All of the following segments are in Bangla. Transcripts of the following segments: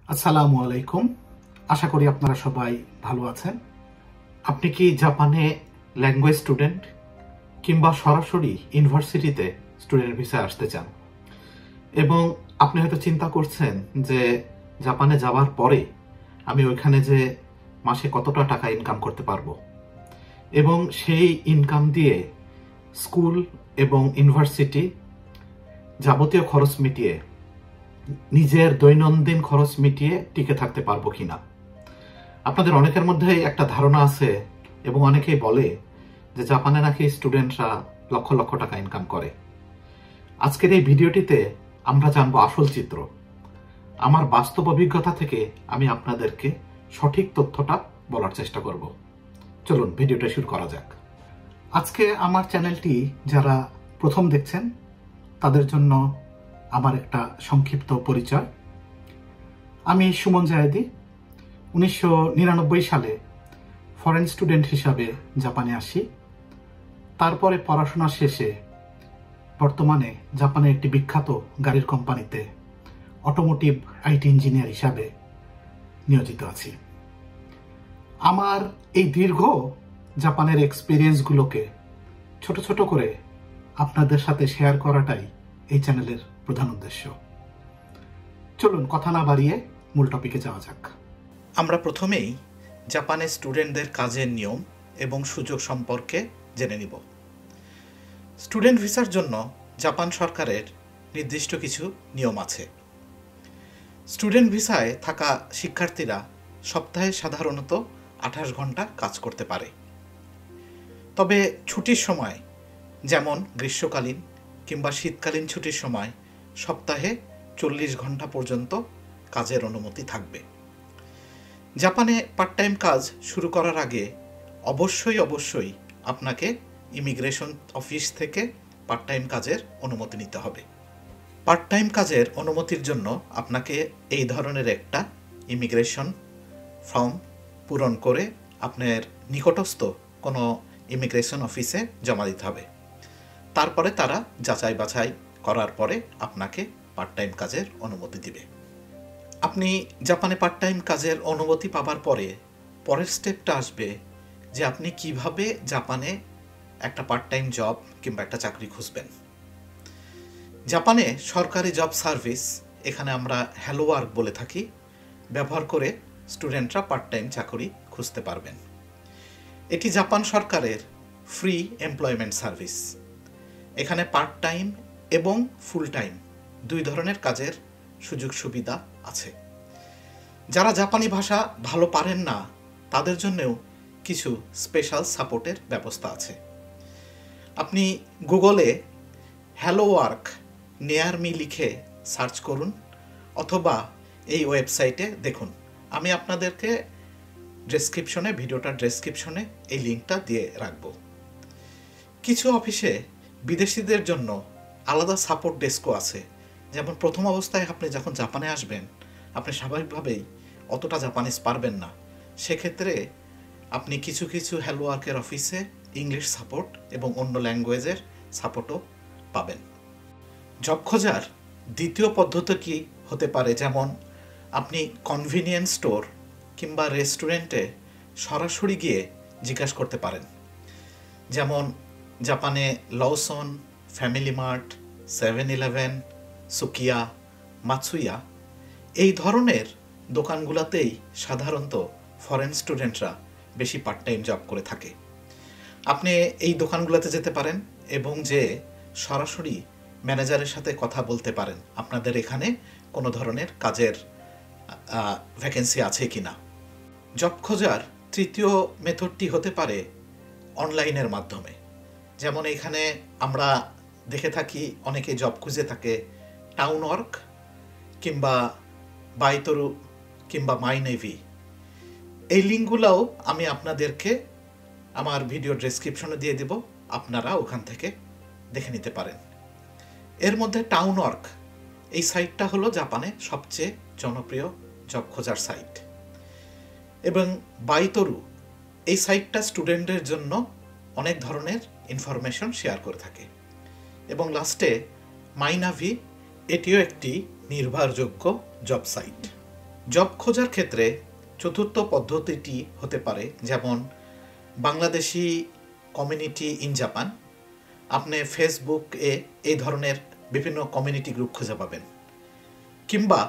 আসসালামু আলাইকুম। আশা করি আপনারা সবাই ভালো আছেন। আপনি কি জাপানে ল্যাঙ্গুয়েজ স্টুডেন্ট কিংবা সরাসরি ইউনিভার্সিটিতে স্টুডেন্ট ভিসায় আসতে চান এবং আপনি হয়তো চিন্তা করছেন যে জাপানে যাওয়ার পরে আমি ওইখানে যে মাসে কতটা টাকা ইনকাম করতে পারবো এবং সেই ইনকাম দিয়ে স্কুল এবং ইউনিভার্সিটি যাবতীয় খরচ মিটিয়ে নিজের দৈনন্দিন খরচ মিটিয়ে টিকে থাকতে পারবো কিনা। আপনাদের অনেকের মধ্যে একটা ধারণা আছে এবং অনেকেই বলে যে জাপানে নাকি স্টুডেন্টরা লক্ষ লক্ষ টাকা ইনকাম করে। আজকের এই ভিডিওটিতে আমরা জানবো আসল চিত্র। আমার বাস্তব অভিজ্ঞতা থেকে আমি আপনাদেরকে সঠিক তথ্যটা বলার চেষ্টা করব। চলুন ভিডিওটা শুরু করা যাক। আজকে আমার চ্যানেলটি যারা প্রথম দেখছেন তাদের জন্য আমার একটা সংক্ষিপ্ত পরিচয়। আমি সুমন জায়েদি 1999 সালে ফরেন স্টুডেন্ট হিসাবে জাপানে আসি। তারপরে পড়াশোনা শেষে বর্তমানে জাপানের একটি বিখ্যাত গাড়ির কোম্পানিতে অটোমোটিভ আইটি ইঞ্জিনিয়ার হিসাবে নিয়োজিত আছি। আমার এই দীর্ঘ জাপানের এক্সপিরিয়েন্সগুলোকে ছোট ছোট করে আপনাদের সাথে শেয়ার করাটাই এই চ্যানেলের প্রধান উদ্দেশ্য। চলুন কথা না বাড়িয়ে মূল টপিকে যাওয়া যাক। আমরা প্রথমেই জাপানের স্টুডেন্টদের কাজের নিয়ম এবং সুযোগ সম্পর্কে জেনে নিব। স্টুডেন্ট ভিসার জন্য জাপান সরকারের নির্দিষ্ট কিছু নিয়ম আছে। স্টুডেন্ট ভিসায় থাকা শিক্ষার্থীরা সপ্তাহে সাধারণত 28 ঘন্টা কাজ করতে পারে। তবে ছুটির সময়, যেমন গ্রীষ্মকালীন কিংবা শীতকালীন ছুটির সময় সপ্তাহে 40 ঘন্টা পর্যন্ত কাজের অনুমতি থাকবে। জাপানে পার্ট টাইম কাজ শুরু করার আগে অবশ্যই আপনাকে ইমিগ্রেশন অফিস থেকে পার্ট টাইম কাজের অনুমতি নিতে হবে। পার্ট টাইম কাজের অনুমতির জন্য আপনাকে এই ধরনের একটা ইমিগ্রেশন ফর্ম পূরণ করে আপনার নিকটস্থ কোনো ইমিগ্রেশন অফিসে জমা দিতে হবে। তারপরে তারা যাচাই বাছাই করার পরে আপনাকে পার্ট টাইম কাজের অনুমতি দিবে। আপনি জাপানে পার্ট টাইম কাজের অনুমতি পাবার পরে পরের স্টেপটা আসবে যে আপনি কিভাবে জাপানে একটা পার্ট টাইম জব কিংবা একটা চাকরি খুঁজবেন। জাপানে সরকারি জব সার্ভিস, এখানে আমরা হ্যালো ওয়ার্ক বলে থাকি, ব্যবহার করে স্টুডেন্টরা পার্ট টাইম চাকরি খুঁজতে পারবেন। এটি জাপান সরকারের ফ্রি এমপ্লয়মেন্ট সার্ভিস। এখানে পার্ট টাইম এবং ফুল টাইম দুই ধরনের কাজের সুযোগ সুবিধা আছে। যারা জাপানি ভাষা ভালো পারেন না তাদের জন্যও কিছু স্পেশাল সাপোর্টের ব্যবস্থা আছে। আপনি গুগলে হ্যালো ওয়ার্ক নিয়ার মি লিখে সার্চ করুন অথবা এই ওয়েবসাইটে দেখুন। আমি আপনাদেরকে ভিডিওটার ডেসক্রিপশনে এই লিঙ্কটা দিয়ে রাখব। কিছু অফিসে বিদেশিদের জন্য আলাদা সাপোর্ট ডেস্কও আছে। যেমন প্রথম অবস্থায় আপনি যখন জাপানে আসবেন আপনি স্বাভাবিকভাবেই অতটা জাপানিজ পারবেন না। সেক্ষেত্রে আপনি কিছু কিছু হ্যালো ওয়ার্কের অফিসে ইংলিশ সাপোর্ট এবং অন্য ল্যাঙ্গুয়েজের সাপোর্টও পাবেন। জব খোঁজার দ্বিতীয় পদ্ধতি কি হতে পারে, যেমন আপনি কনভিনিয়েন্স স্টোর কিংবা রেস্টুরেন্টে সরাসরি গিয়ে জিজ্ঞাসা করতে পারেন। যেমন জাপানে লওসন, ফ্যামিলি মার্ট, 7-Eleven, সুকিয়া, মাৎসুইয়া এই ধরনের দোকানগুলোতেই সাধারণত ফরেন স্টুডেন্টরা বেশি পার্ট টাইম জব করে থাকে। আপনি এই দোকানগুলোতে যেতে পারেন এবং যে সরাসরি ম্যানেজারের সাথে কথা বলতে পারেন আপনাদের এখানে কোনো ধরনের কাজের ভ্যাকেন্সি আছে কি না। জব খোঁজার তৃতীয় মেথডটি হতে পারে অনলাইনের মাধ্যমে। যেমন এখানে আমরা দেখে থাকি অনেকে জব খুঁজে থাকে টাউন ওয়ার্ক কিংবা বাইতরু কিংবা মাই নেভি। এই লিঙ্কগুলোও আমি আপনাদেরকে আমার ভিডিও ডেসক্রিপশনে দিয়ে দেব, আপনারা ওখান থেকে দেখে নিতে পারেন। এর মধ্যে টাউন ওয়ার্ক এই সাইটটা হলো জাপানে সবচেয়ে জনপ্রিয় জব খোঁজার সাইট এবং বাইতরু এই সাইটটা স্টুডেন্টদের জন্য অনেক ধরনের ইনফরমেশন শেয়ার করে থাকে। এবং লাস্টে মাইনাভি, এটিও একটি নির্ভরযোগ্য জব সাইট। জব খোঁজার ক্ষেত্রে চতুর্থ পদ্ধতিটি হতে পারে যেমন বাংলাদেশি কমিউনিটি ইন জাপান। আপনি ফেসবুকে এই ধরনের বিভিন্ন কমিউনিটি গ্রুপ খুঁজে পাবেন, কিংবা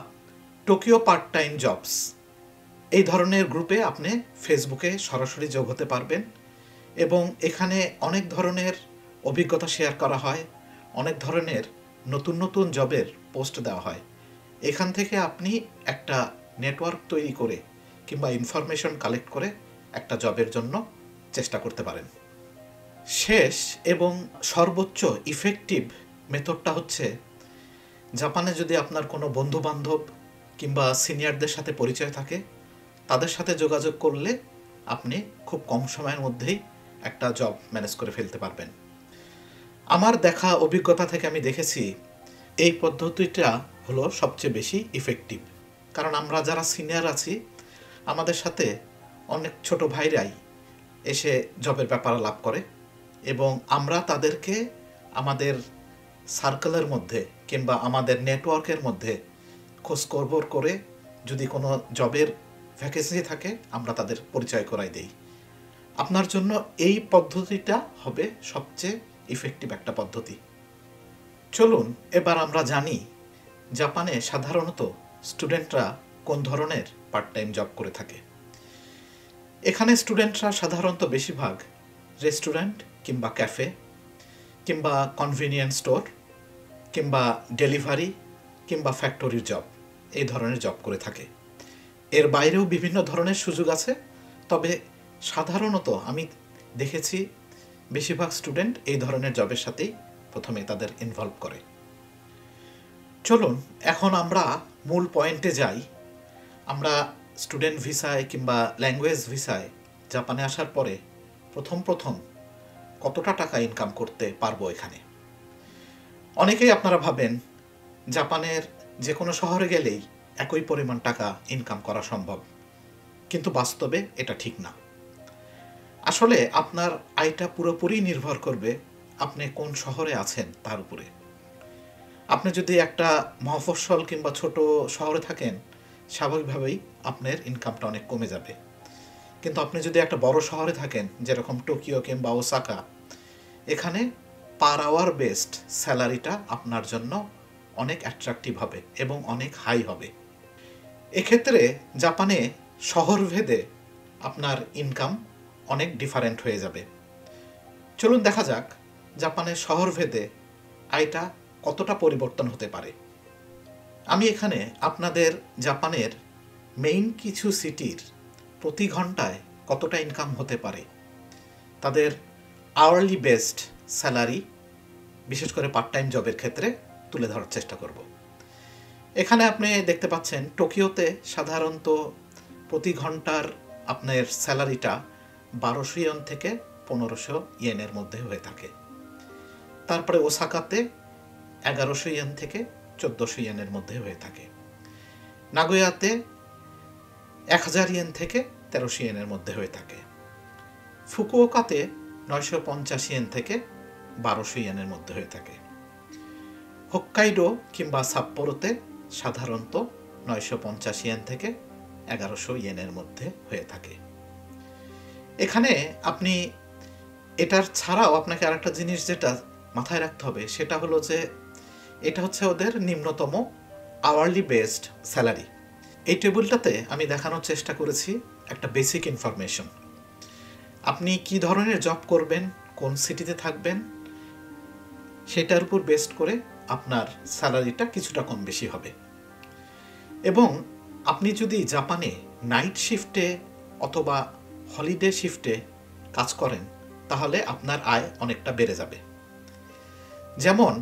টোকিও পার্ট টাইম জবস এই ধরনের গ্রুপে আপনি ফেসবুকে সরাসরি যোগ হতে পারবেন এবং এখানে অনেক ধরনের অভিজ্ঞতা শেয়ার করা হয়, অনেক ধরনের নতুন নতুন জবের পোস্ট দেওয়া হয়। এখান থেকে আপনি একটা নেটওয়ার্ক তৈরি করে কিংবা ইনফরমেশন কালেক্ট করে একটা জবের জন্য চেষ্টা করতে পারেন। শেষ এবং সর্বোচ্চ ইফেক্টিভ মেথডটা হচ্ছে, জাপানে যদি আপনার কোনো বন্ধুবান্ধব কিংবা সিনিয়রদের সাথে পরিচয় থাকে, তাদের সাথে যোগাযোগ করলে আপনি খুব কম সময়ের মধ্যেই একটা জব ম্যানেজ করে ফেলতে পারবেন। আমার দেখা অভিজ্ঞতা থেকে আমি দেখেছি এই পদ্ধতিটা হলো সবচেয়ে বেশি ইফেক্টিভ, কারণ আমরা যারা সিনিয়র আছি আমাদের সাথে অনেক ছোট ভাইরাই এসে জবের ব্যাপার লাভ করে এবং আমরা তাদেরকে আমাদের সার্কেলের মধ্যে কিংবা আমাদের নেটওয়ার্কের মধ্যে খোঁজখবর করে যদি কোনো জবের ভ্যাকেন্সি থাকে আমরা তাদের পরিচয় করাই দেই। আপনার জন্য এই পদ্ধতিটা হবে সবচেয়ে ইফেক্টিভ একটা পদ্ধতি। চলুন এবার আমরা জানি জাপানে সাধারণত স্টুডেন্টরা কোন ধরনের পার্ট টাইম জব করে থাকে। এখানে স্টুডেন্টরা সাধারণত বেশিরভাগ রেস্টুরেন্ট কিংবা ক্যাফে কিংবা কনভিনিয়েন্স স্টোর কিংবা ডেলিভারি কিংবা ফ্যাক্টরির জব এই ধরনের জব করে থাকে। এর বাইরেও বিভিন্ন ধরনের সুযোগ আছে, তবে সাধারণত আমি দেখেছি বেশিরভাগ স্টুডেন্ট এই ধরনের জবের সাথেই প্রথমে তাদের ইনভলভ করে। চলুন এখন আমরা মূল পয়েন্টে যাই। আমরা স্টুডেন্ট ভিসায় কিংবা ল্যাঙ্গুয়েজ ভিসায় জাপানে আসার পরে প্রথম কতটা টাকা ইনকাম করতে পারবো এখানে। অনেকেই আপনারা ভাবেন জাপানের যে কোনো শহরে গেলেই একই পরিমাণ টাকা ইনকাম করা সম্ভব, কিন্তু বাস্তবে এটা ঠিক না। আসলে আপনার আয়টা পুরোপুরি নির্ভর করবে আপনি কোন শহরে আছেন তার উপরে। আপনি যদি একটা মফস্বল কিংবা ছোট শহরে থাকেন, স্বাভাবিকভাবেই আপনার ইনকামটা অনেক কমে যাবে। কিন্তু আপনি যদি একটা বড় শহরে থাকেন, যেরকম টোকিও কিংবা ওসাকা, এখানে পার আওয়ার বেসড স্যালারিটা আপনার জন্য অনেক অ্যাট্রাকটিভ হবে এবং অনেক হাই হবে। এক্ষেত্রে জাপানে শহরভেদে আপনার ইনকাম অনেক ডিফারেন্ট হয়ে যাবে। চলুন দেখা যাক জাপানের শহরভেদে আয়টা কতটা পরিবর্তন হতে পারে। আমি এখানে আপনাদের জাপানের মেইন কিছু সিটির প্রতি ঘন্টায় কতটা ইনকাম হতে পারে তাদের আওয়ারলি বেসড স্যালারি, বিশেষ করে পার্ট টাইম জবের ক্ষেত্রে তুলে ধরার চেষ্টা করব। এখানে আপনি দেখতে পাচ্ছেন টোকিওতে সাধারণত প্রতি ঘন্টার আপনার স্যালারিটা 1200 ইয়েন থেকে 1500 ইয়েনের মধ্যে হয়ে থাকে। তারপরে ওসাকাতে 1100 ইয়েন থেকে 1400 ইয়েনের মধ্যে হয়ে থাকে। নাগোয়াতে 1000 ইয়েন থেকে 1300 ইয়েনের মধ্যে হয়ে থাকে। ফুকুওকাতে 950 ইয়েন থেকে 1200 ইয়েনের মধ্যে হয়ে থাকে। হোক্কাইডো কিংবা সাপ্পোরোতে সাধারণত 950 ইয়েন থেকে 1100 ইয়েনের মধ্যে হয়ে থাকে। এখানে আপনি এটার ছাড়াও আপনাকে আরেকটা জিনিস যেটা মাথায় রাখতে হবে সেটা হলো যে এটা হচ্ছে ওদের নিম্নতম আওয়ারলি বেসড স্যালারি। এই টেবিলটাতে আমি দেখানোর চেষ্টা করেছি একটা বেসিক ইনফরমেশন। আপনি কি ধরনের জব করবেন, কোন সিটিতে থাকবেন, সেটার উপর বেসড করে আপনার স্যালারিটা কিছুটা কম বেশি হবে। এবং আপনি যদি জাপানে নাইট শিফটে অথবা হলিডে শিফটে কাজ করেন তাহলে আপনার আয় অনেকটা বেড়ে যাবে। যেমন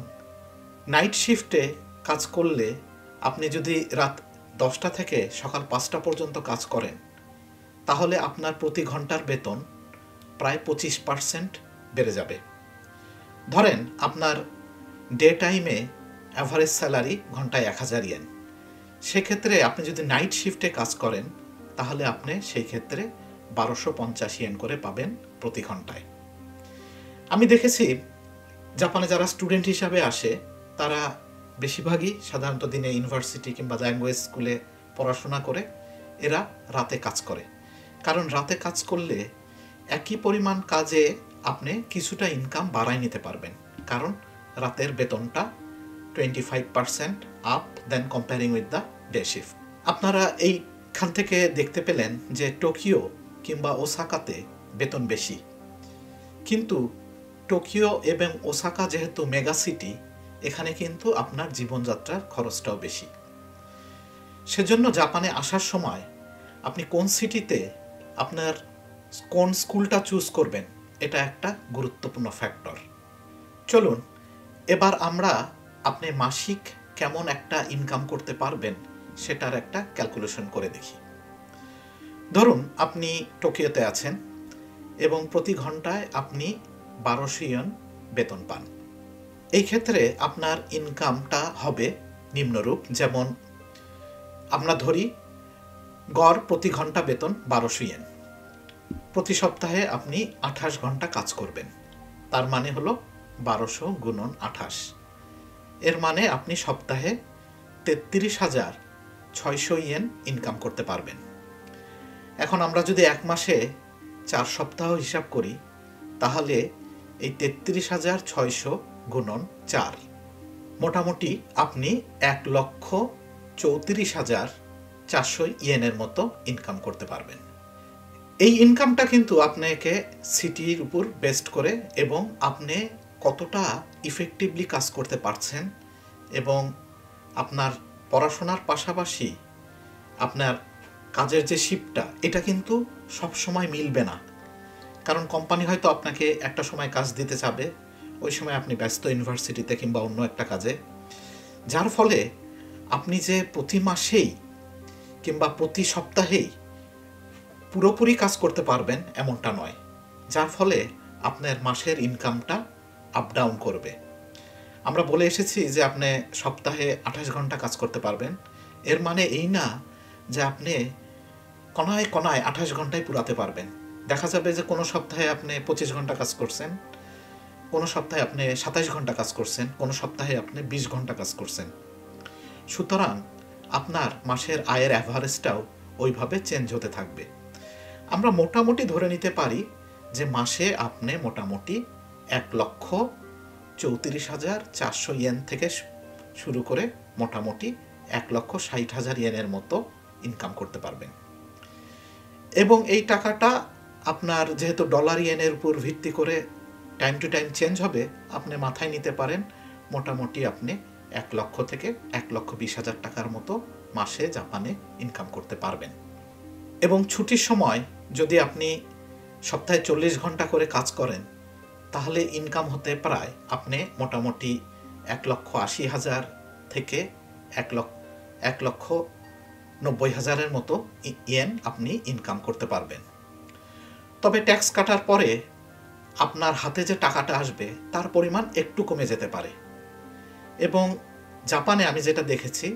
নাইট শিফটে কাজ করলে আপনি যদি রাত 10টা থেকে সকাল 5টা পর্যন্ত কাজ করেন তাহলে আপনার প্রতি ঘন্টার বেতন প্রায় 25% বেড়ে যাবে। ধরেন আপনার ডে টাইমে অ্যাভারেজ স্যালারি ঘন্টায় 1000 ইয়েন, সেক্ষেত্রে আপনি যদি নাইট শিফটে কাজ করেন তাহলে আপনি সেই ক্ষেত্রে 1250 ইয়েন করে পাবেন প্রতি ঘন্টায়। আমি দেখেছি জাপানে যারা স্টুডেন্ট হিসাবে আসে তারা বেশিরভাগই সাধারণত দিনে ইউনিভার্সিটি কিংবা ল্যাঙ্গুয়েজ স্কুলে পড়াশোনা করে এরা রাতে কাজ করে, কারণ রাতে কাজ করলে একই পরিমাণ কাজে আপনি কিছুটা ইনকাম বাড়াই নিতে পারবেন, কারণ রাতের বেতনটা 25% up than comparing with the day shift. আপনারা এইখান থেকে দেখতে পেলেন যে টোকিও কিংবা ওসাকাতে বেতন বেশি, কিন্তু টোকিও এবং ওসাকা যেহেতু মেগা সিটি, এখানে কিন্তু আপনার জীবনযাত্রার খরচটাও বেশি। সেজন্য জাপানে আসার সময় আপনি কোন সিটিতে আপনার কোন স্কুলটা চুজ করবেন, এটা একটা গুরুত্বপূর্ণ ফ্যাক্টর। চলুন এবার আমরা আপনি মাসিক কেমন একটা ইনকাম করতে পারবেন সেটার একটা ক্যালকুলেশন করে দেখি। ধরুন আপনি টোকিওতে আছেন এবং প্রতি ঘন্টায় আপনি 1200 ইয়েন বেতন পান। এই ক্ষেত্রে আপনার ইনকামটা হবে নিম্নরূপ, যেমন আমরা ধরি গড় প্রতি ঘন্টা বেতন 1200 ইয়েন, প্রতি সপ্তাহে আপনি 28 ঘন্টা কাজ করবেন, তার মানে হলো 1200 গুণন 28, এর মানে আপনি সপ্তাহে 33,600 ইয়েন ইনকাম করতে পারবেন। এখন আমরা যদি এক মাসে 4 সপ্তাহ হিসাব করি, তাহলে এই 33,600 গুণন 4, মোটামুটি আপনি 1,34,400 ইয়েনের মতো ইনকাম করতে পারবেন। এই ইনকামটা কিন্তু আপনাকে সিটির উপর বেস্ট করে এবং আপনি কতটা ইফেক্টিভলি কাজ করতে পারছেন এবং আপনার পড়াশোনার পাশাপাশি আপনার কাজের যে শিফটটা, এটা কিন্তু সব সময় মিলবে না, কারণ কোম্পানি হয়তো আপনাকে একটা সময় কাজ দিতে চাবে, ওই সময় আপনি ব্যস্ত ইউনিভার্সিটিতে কিংবা অন্য একটা কাজে, যার ফলে আপনি যে প্রতি মাসেই কিংবা প্রতি সপ্তাহেই পুরোপুরি কাজ করতে পারবেন এমনটা নয়, যার ফলে আপনার মাসের ইনকামটা আপ ডাউন করবে। আমরা বলে এসেছি যে আপনি সপ্তাহে 28 ঘন্টা কাজ করতে পারবেন, এর মানে এই না যে আপনি কণায় কণায় 28 ঘন্টায় পুরাতে পারবেন। দেখা যাবে যে কোনো সপ্তাহে আপনি 25 ঘন্টা কাজ করছেন, কোনো সপ্তাহে আপনি 27 ঘন্টা কাজ করছেন, কোনো সপ্তাহে আপনি 20 ঘন্টা কাজ করছেন। সুতরাং আপনার মাসের আয়ের অ্যাভারেজটাও ওইভাবে চেঞ্জ হতে থাকবে। আমরা মোটামুটি ধরে নিতে পারি যে মাসে আপনি মোটামুটি 1,34,400 ইয়েন থেকে শুরু করে মোটামুটি 1,60,000 ইয়েনের মতো ইনকাম করতে পারবেন। এবং এই টাকাটা আপনার যেহেতু ডলার ইয়েনের উপর ভিত্তি করে টাইম টু টাইম চেঞ্জ হবে, আপনি মাথায় নিতে পারেন মোটামুটি আপনি 1 লক্ষ থেকে 1,20,000 টাকার মতো মাসে জাপানে ইনকাম করতে পারবেন। এবং ছুটির সময় যদি আপনি সপ্তাহে 40 ঘন্টা করে কাজ করেন, তাহলে ইনকাম হতে প্রায় আপনি মোটামুটি 1,80,000 থেকে 1,90,000 মতো ইয়েন আপনি ইনকাম করতে পারবেন। তবে ট্যাক্স কাটার পরে আপনার হাতে যে টাকাটা আসবে তার পরিমাণ একটু কমে যেতে পারে। এবং জাপানে আমি যেটা দেখেছি,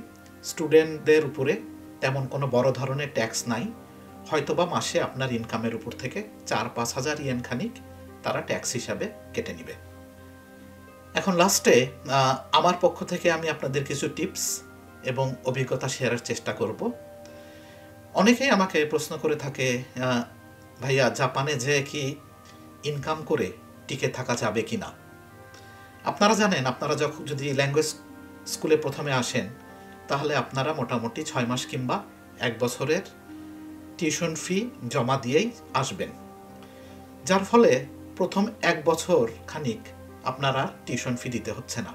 স্টুডেন্টদের উপরে তেমন কোনো বড় ধরনের ট্যাক্স নাই, হয়তোবা মাসে আপনার ইনকামের উপর থেকে 4-5 হাজার ইয়েন খানিক তারা ট্যাক্স হিসাবে কেটে নেবে। এখন লাস্টে আমার পক্ষ থেকে আমি আপনাদের কিছু টিপস এবং অভিজ্ঞতা শেয়ারের চেষ্টা করব। অনেকেই আমাকে প্রশ্ন করে থাকে, ভাইয়া জাপানে যে কি ইনকাম করে টিকে থাকা যাবে কি না। আপনারা জানেন, আপনারা যদি ল্যাঙ্গুয়েজ স্কুলে প্রথমে আসেন, তাহলে আপনারা মোটামুটি 6 মাস কিংবা 1 বছরের টিউশন ফি জমা দিয়েই আসবেন, যার ফলে প্রথম 1 বছর খানিক আপনারা টিউশন ফি দিতে হচ্ছে না।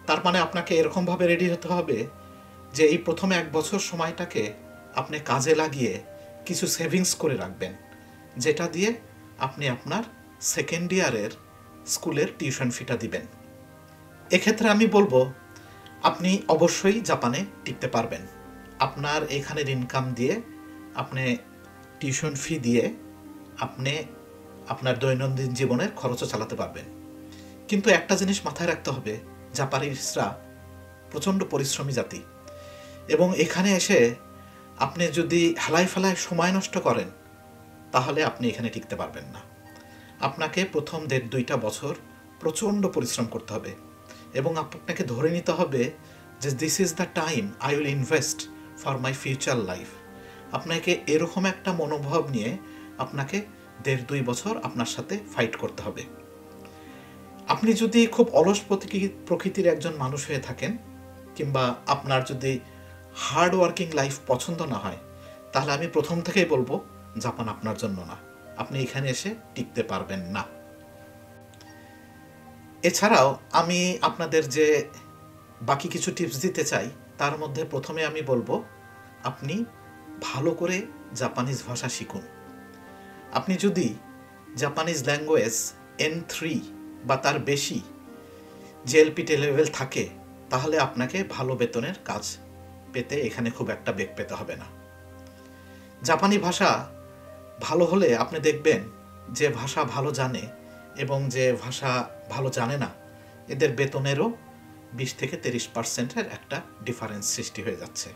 তার মানে আপনাকে এরকমভাবে রেডি হতে হবে যে এই প্রথম 1 বছর সময়টাকে আপনি কাজে লাগিয়ে কিছু সেভিংস করে রাখবেন, যেটা দিয়ে আপনি আপনার সেকেন্ড ইয়ারের স্কুলের টিউশন ফিটা দিবেন। এক্ষেত্রে আমি বলবো আপনি অবশ্যই জাপানে টিকতে পারবেন। আপনার এখানের ইনকাম দিয়ে আপনি টিউশন ফি দিয়ে আপনি আপনার দৈনন্দিন জীবনের খরচও চালাতে পারবেন। কিন্তু একটা জিনিস মাথায় রাখতে হবে, জাপানিজরা প্রচণ্ড পরিশ্রমী জাতি, এবং এখানে এসে আপনি যদি হেলায় ফেলায় সময় নষ্ট করেন, তাহলে আপনি এখানে টিকতে পারবেন না। আপনাকে প্রথম 1.5-2 বছর প্রচণ্ড পরিশ্রম করতে হবে এবং আপনাকে ধরে নিতে হবে যে this is the time I will invest for my future life. আপনাকে এরকম একটা মনোভাব নিয়ে আপনাকে 1.5-2 বছর আপনার সাথে ফাইট করতে হবে। আপনি যদি খুব অলস প্রকৃতির একজন মানুষ হয়ে থাকেন, কিংবা আপনার যদি হার্ড ওয়ার্কিং লাইফ পছন্দ না হয়, তাহলে আমি প্রথম থেকেই বলবো জাপান আপনার জন্য না। আপনি এখানে এসে টিকতে পারবেন না। এছাড়াও আমি আপনাদের যে বাকি কিছু টিপস দিতে চাই, তার মধ্যে প্রথমে আমি বলবো আপনি ভালো করে জাপানিজ ভাষা শিখুন। আপনি যদি জাপানিজ ল্যাঙ্গুয়েজ N3 বা তার বেশি JLPT লেভেল থাকে, তাহলে আপনাকে ভালো বেতনের কাজ পেতে এখানে খুব একটা বেগ পেতে হবে না। জাপানি ভাষা ভালো হলে আপনি দেখবেন যে ভাষা ভালো জানে এবং যে ভাষা ভালো জানে না, এদের বেতনেরও 20-30% একটা ডিফারেন্স সৃষ্টি হয়ে যাচ্ছে।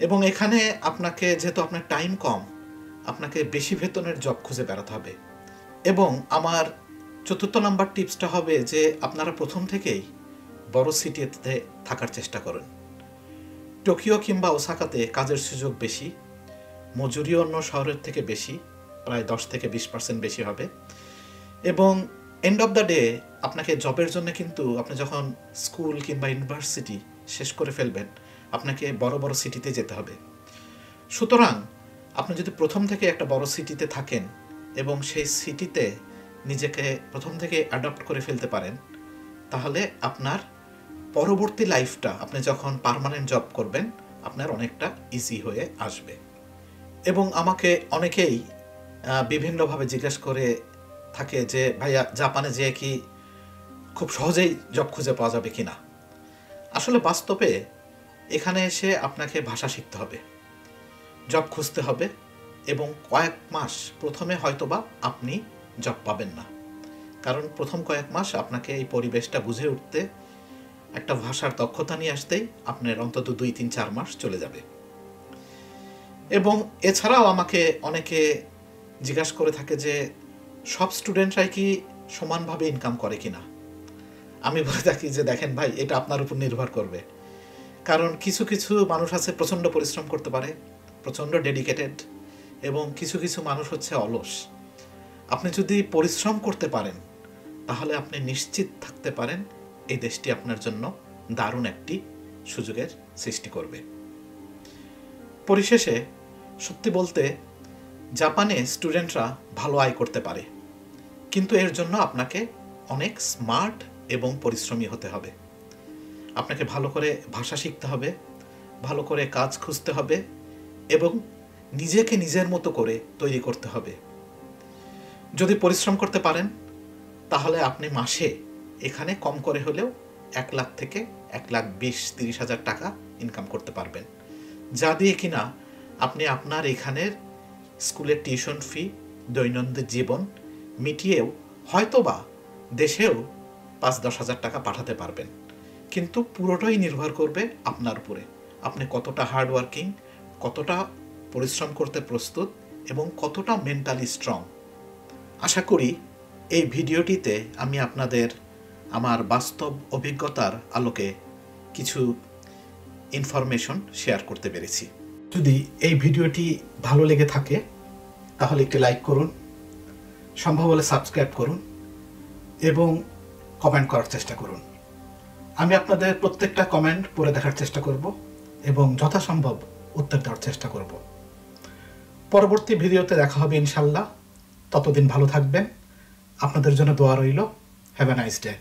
এবং এখানে আপনাকে, যেহেতু আপনার টাইম কম, আপনাকে বেশি বেতনের জব খুঁজে বেড়াতে হবে। এবং আমার 4th নাম্বার টিপসটা হবে যে আপনারা প্রথম থেকেই বড় সিটিতে থাকার চেষ্টা করুন। টোকিও কিংবা ওসাকাতে কাজের সুযোগ বেশি, মজুরি অন্য শহরের থেকে বেশি, প্রায় 10-20% বেশি হবে। এবং এন্ড অফ দ্য ডে আপনাকে জবের জন্য কিন্তু আপনি যখন স্কুল কিংবা ইউনিভার্সিটি শেষ করে ফেলবেন, আপনাকে বড় বড় সিটিতে যেতে হবে। সুতরাং আপনি যদি প্রথম থেকে একটা বড় সিটিতে থাকেন এবং সেই সিটিতে নিজেকে প্রথম থেকে অ্যাডপ্ট করে ফেলতে পারেন, তাহলে আপনার পরবর্তী লাইফটা, আপনি যখন পার্মানেন্ট জব করবেন, আপনার অনেকটা ইজি হয়ে আসবে। এবং আমাকে অনেকেই বিভিন্নভাবে জিজ্ঞেস করে থাকে যে ভাইয়া, জাপানে যেয়ে কি খুব সহজেই জব খুঁজে পাওয়া যাবে কিনা। আসলে বাস্তবে এখানে এসে আপনাকে ভাষা শিখতে হবে, জব খুঁজতে হবে, এবং কয়েক মাস প্রথমে হয়তোবা আপনি জব পাবেন না, কারণ প্রথম কয়েক মাস আপনাকে এই পরিবেশটা বুঝে উঠতে, একটা ভাষার দক্ষতা নিয়ে আসতেই আপনার অন্তত 2-3-4 মাস চলে যাবে। এবং এছাড়াও আমাকে অনেকে জিজ্ঞাসা করে থাকে যে সব স্টুডেন্টরাই কি সমানভাবে ইনকাম করে কিনা। আমি বলে থাকি যে দেখেন ভাই, এটা আপনার উপর নির্ভর করবে। কারণ কিছু কিছু মানুষ আছে প্রচণ্ড পরিশ্রম করতে পারে, প্রচণ্ড ডেডিকেটেড, এবং কিছু কিছু মানুষ হচ্ছে অলস। আপনি যদি পরিশ্রম করতে পারেন, তাহলে আপনি নিশ্চিত থাকতে পারেন এই দেশটি আপনার জন্য দারুণ একটি সুযোগের সৃষ্টি করবে। পরিশেষে সত্যি বলতে, জাপানে স্টুডেন্টরা ভালো আয় করতে পারে, কিন্তু এর জন্য আপনাকে অনেক স্মার্ট এবং পরিশ্রমী হতে হবে। আপনাকে ভালো করে ভাষা শিখতে হবে, ভালো করে কাজ খুঁজতে হবে, এবং নিজেকে নিজের মতো করে তৈরি করতে হবে। যদি পরিশ্রম করতে পারেন, তাহলে আপনি মাসে এখানে কম করে হলেও 1 লাখ থেকে 1,20,000-30 হাজার টাকা ইনকাম করতে পারবেন, যা দিয়ে কিনা আপনি আপনার এখানের স্কুলের টিউশন ফি, দৈনন্দিন জীবন মিটিয়েও হয়তোবা দেশেও 5-10 হাজার টাকা পাঠাতে পারবেন। কিন্তু পুরোটাই নির্ভর করবে আপনার উপরে, আপনি কতটা হার্ড ওয়ার্কিং, কতটা পরিশ্রম করতে প্রস্তুত, এবং কতটা মেন্টালি স্ট্রং। আশা করি এই ভিডিওটিতে আমি আপনাদের আমার বাস্তব অভিজ্ঞতার আলোকে কিছু ইনফরমেশন শেয়ার করতে পেরেছি। যদি এই ভিডিওটি ভালো লেগে থাকে, তাহলে একটি লাইক করুন, সম্ভব হলে সাবস্ক্রাইব করুন, এবং কমেন্ট করার চেষ্টা করুন। আমি আপনাদের প্রত্যেকটা কমেন্ট পড়ে দেখার চেষ্টা করব এবং যথাসম্ভব উত্তর দেওয়ার চেষ্টা করব। পরবর্তী ভিডিওতে দেখা হবে ইনশাল্লাহ। ততদিন ভালো থাকবেন। আপনাদের জন্য দোয়া রইল। Have a nice day.